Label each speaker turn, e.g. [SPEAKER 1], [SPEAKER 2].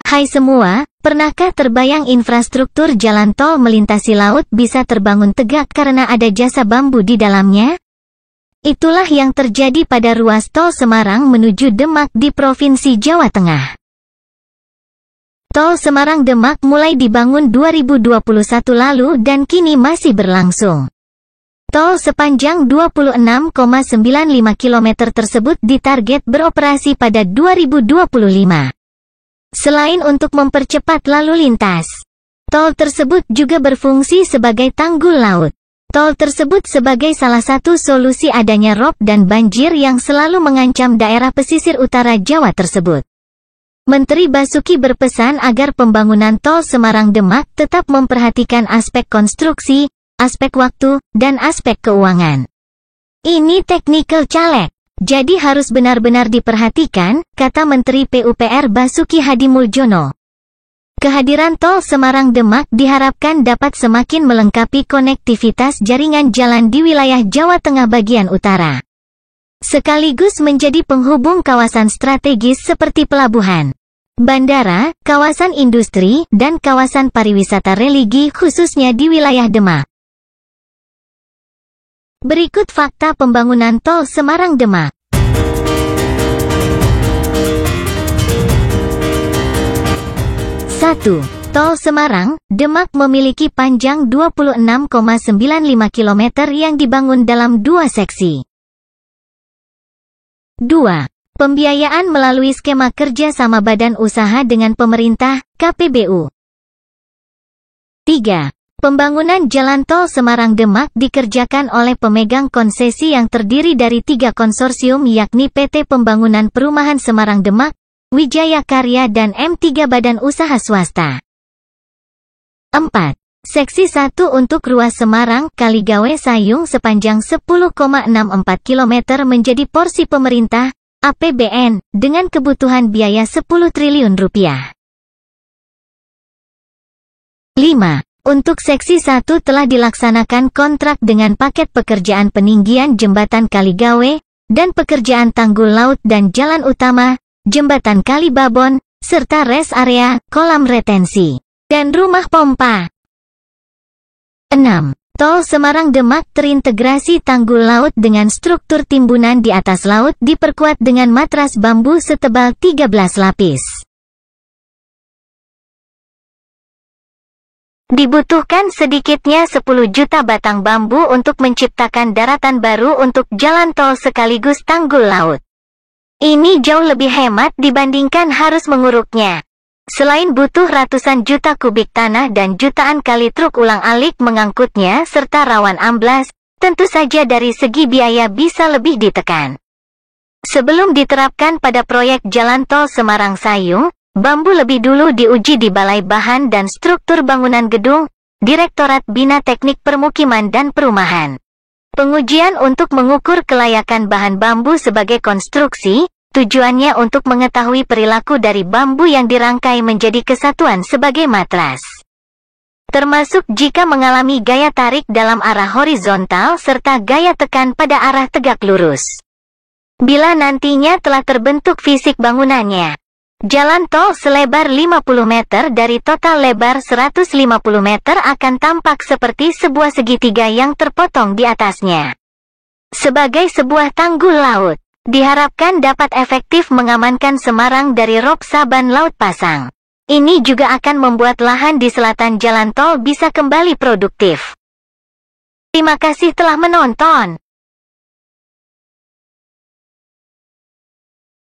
[SPEAKER 1] Hai semua, pernahkah terbayang infrastruktur jalan tol melintasi laut bisa terbangun tegak karena ada jasa bambu di dalamnya? Itulah yang terjadi pada ruas tol Semarang menuju Demak di Provinsi Jawa Tengah. Tol Semarang-Demak mulai dibangun 2021 lalu dan kini masih berlangsung. Tol sepanjang 26,95 km tersebut ditarget beroperasi pada 2025. Selain untuk mempercepat lalu lintas, tol tersebut juga berfungsi sebagai tanggul laut. Tol tersebut sebagai salah satu solusi adanya rob dan banjir yang selalu mengancam daerah pesisir utara Jawa tersebut. Menteri Basuki berpesan agar pembangunan tol Semarang-Demak tetap memperhatikan aspek konstruksi, aspek waktu, dan aspek keuangan. Ini technical caleg, jadi harus benar-benar diperhatikan, kata Menteri PUPR Basuki Hadimuljono. Kehadiran tol Semarang-Demak diharapkan dapat semakin melengkapi konektivitas jaringan jalan di wilayah Jawa Tengah bagian utara. Sekaligus menjadi penghubung kawasan strategis seperti pelabuhan, bandara, kawasan industri, dan kawasan pariwisata religi khususnya di wilayah Demak. Berikut fakta pembangunan tol Semarang-Demak. 1. Tol Semarang-Demak memiliki panjang 26,95 km yang dibangun dalam dua seksi. 2. Pembiayaan melalui skema kerja sama badan usaha dengan pemerintah, KPBU. 3. Pembangunan jalan tol Semarang-Demak dikerjakan oleh pemegang konsesi yang terdiri dari 3 konsorsium yakni PT Pembangunan Perumahan Semarang-Demak, Wijaya Karya dan M3 Badan Usaha Swasta. 4. Seksi 1 untuk ruas Semarang-Kaligawe Sayung sepanjang 10,64 km menjadi porsi pemerintah, APBN, dengan kebutuhan biaya 10 triliun rupiah. 5. Untuk seksi 1 telah dilaksanakan kontrak dengan paket pekerjaan peninggian jembatan Kaligawe, dan pekerjaan tanggul laut dan jalan utama, jembatan Kalibabon, serta res area, kolam retensi, dan rumah pompa. 6. Tol Semarang-Demak terintegrasi tanggul laut dengan struktur timbunan di atas laut diperkuat dengan matras bambu setebal 13 lapis. Dibutuhkan sedikitnya 10 juta batang bambu untuk menciptakan daratan baru untuk jalan tol sekaligus tanggul laut. Ini jauh lebih hemat dibandingkan harus menguruknya. Selain butuh ratusan juta kubik tanah dan jutaan kali truk ulang-alik mengangkutnya serta rawan amblas, tentu saja dari segi biaya bisa lebih ditekan. Sebelum diterapkan pada proyek jalan tol Semarang-Sayung, bambu lebih dulu diuji di Balai Bahan dan Struktur Bangunan Gedung, Direktorat Bina Teknik Permukiman dan Perumahan. Pengujian untuk mengukur kelayakan bahan bambu sebagai konstruksi, tujuannya untuk mengetahui perilaku dari bambu yang dirangkai menjadi kesatuan sebagai matras. Termasuk jika mengalami gaya tarik dalam arah horizontal serta gaya tekan pada arah tegak lurus. Bila nantinya telah terbentuk fisik bangunannya, jalan tol selebar 50 meter dari total lebar 150 meter akan tampak seperti sebuah segitiga yang terpotong di atasnya. Sebagai sebuah tanggul laut, diharapkan dapat efektif mengamankan Semarang dari rob Saban Laut Pasang. Ini juga akan membuat lahan di selatan jalan tol bisa kembali produktif. Terima kasih telah menonton.